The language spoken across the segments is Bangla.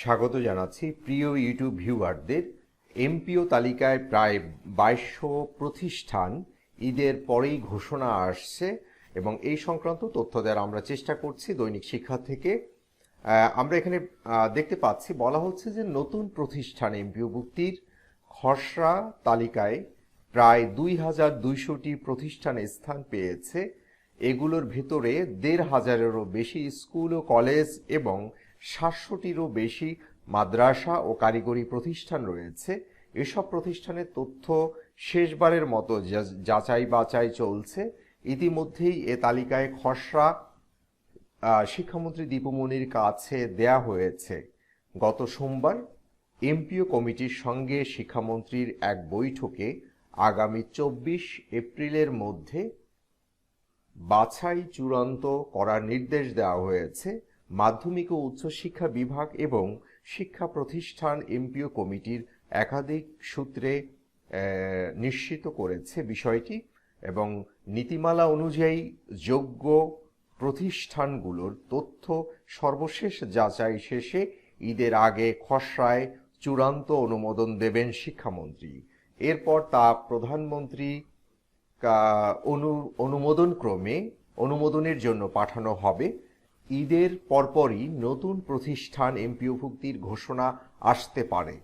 স্বাগত জানাচ্ছি প্রিয় ইউটিউব ভিউয়ারদের। এমপিও তালিকায় প্রায় 2200 প্রতিষ্ঠান ঈদের পরেই ঘোষণা আসছে এবং এই সংক্রান্ত তথ্য দেওয়ার আমরা চেষ্টা করছি দৈনিক শিক্ষা থেকে। আমরা এখানে দেখতে পাচ্ছি বলা হচ্ছে যে নতুন প্রতিষ্ঠান এমপিও ভুক্তির খসড়া তালিকায় প্রায় 2200টি প্রতিষ্ঠান স্থান পেয়েছে। এগুলোর ভেতরে 1500-এরও বেশি স্কুল ও কলেজ এবং 700টিরও বেশি মাদ্রাসা ও কারিগরি প্রতিষ্ঠান রয়েছে। এসব প্রতিষ্ঠানের তথ্য শেষবারের মতো যাচাই বাছাই চলছে। ইতিমধ্যেই এ তালিকায় খসড়া শিক্ষামন্ত্রী দীপুমনির কাছে দেয়া হয়েছে। গত সোমবার এমপিও কমিটির সঙ্গে শিক্ষামন্ত্রীর এক বৈঠকে আগামী 24 এপ্রিলের মধ্যে বাছাই চূড়ান্ত করার নির্দেশ দেওয়া হয়েছে। মাধ্যমিক ও উচ্চশিক্ষা বিভাগ এবং শিক্ষা প্রতিষ্ঠান এমপিও কমিটির একাধিক সূত্রে নিশ্চিত করেছে বিষয়টি এবং নীতিমালা অনুযায়ী যোগ্য প্রতিষ্ঠানগুলোর তথ্য সর্বশেষ যাচাই শেষে ঈদের আগে খসড়ায় চূড়ান্ত অনুমোদন দেবেন শিক্ষামন্ত্রী। এরপর তা প্রধানমন্ত্রী অনুমোদনের জন্য পাঠানো হবে। ঈদের পরপরই নতুন প্রতিষ্ঠান এমপিও ভুক্তির ঘোষণা আসতে পারে,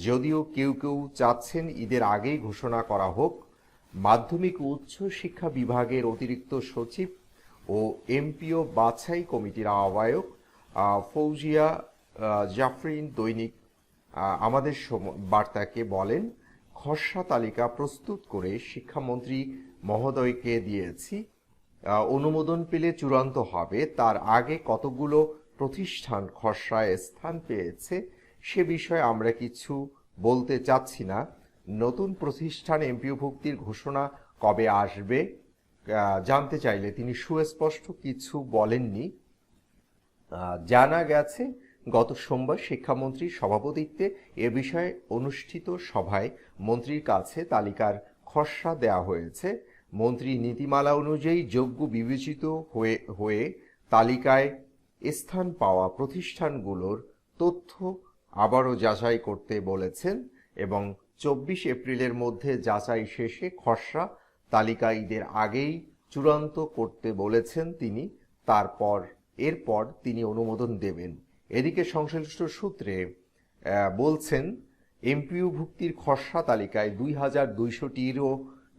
যদিও কেউ কেউ চাচ্ছেন ঈদের আগেই ঘোষণা করা হোক। মাধ্যমিক ও উচ্চ শিক্ষা বিভাগের অতিরিক্ত সচিব ও এমপিও বাছাই কমিটির আহ্বায়ক ফৌজিয়া জাফরিন দৈনিক আমাদের বার্তাকে বলেন, খসড়া তালিকা প্রস্তুত করে শিক্ষামন্ত্রী মহোদয়কে দিয়েছি, অনুমোদন পেলে চূড়ান্ত হবে। তার আগে কতগুলো প্রতিষ্ঠান খসড়ায় স্থান পেয়েছে সে বিষয়ে আমরা কিছু বলতে চাচ্ছি না। নতুন প্রতিষ্ঠান এমপিও ভুক্তির ঘোষণা কবে আসবে জানতে চাইলে তিনি সুস্পষ্ট কিছু বলেননি। জানা গেছে গত সোমবার শিক্ষামন্ত্রীর সভাপতিত্বে এ বিষয়ে অনুষ্ঠিত সভায় মন্ত্রীর কাছে তালিকার খসড়া দেওয়া হয়েছে। মন্ত্রী নীতিমালা অনুযায়ী যোগ্য বিবেচিত হয়ে তালিকায় স্থান পাওয়া প্রতিষ্ঠানগুলোর তথ্য আবারও যাচাই করতে বলেছেন এবং 24 এপ্রিলের মধ্যে যাচাই শেষে খসড়া তালিকা ঈদের আগেই চূড়ান্ত করতে বলেছেন তিনি। এরপর তিনি অনুমোদন দেবেন। এদিকে সংশ্লিষ্ট সূত্রে বলছেন, এমপিও ভুক্তির খসড়া তালিকায় 2200টিরও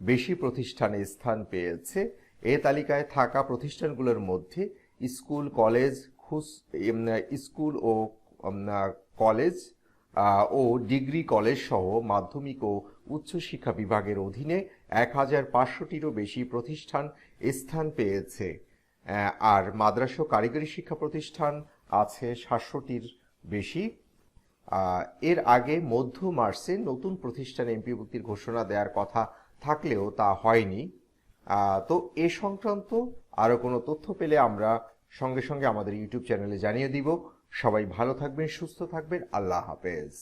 বেশি প্রতিষ্ঠানে স্থান পেয়েছে। এ তালিকায় থাকা প্রতিষ্ঠানগুলোর মধ্যে স্কুল কলেজ ও ডিগ্রি কলেজ সহ মাধ্যমিক ও উচ্চশিক্ষা বিভাগের অধীনে 1500টিরও বেশি প্রতিষ্ঠান স্থান পেয়েছে। আর মাদ্রাসা ও কারিগরি শিক্ষা প্রতিষ্ঠান আছে 700টির বেশি। এর আগে মধ্য মার্চে নতুন প্রতিষ্ঠান এমপিও ভুক্তির ঘোষণা দেওয়ার কথা থাকলেও তা হয়নি। তো এ সংক্রান্ত আরও কোনো তথ্য পেলে আমরা সঙ্গে সঙ্গে আমাদের ইউটিউব চ্যানেলে জানিয়ে দিব। সবাই ভালো থাকবেন, সুস্থ থাকবেন। আল্লাহ হাফেজ।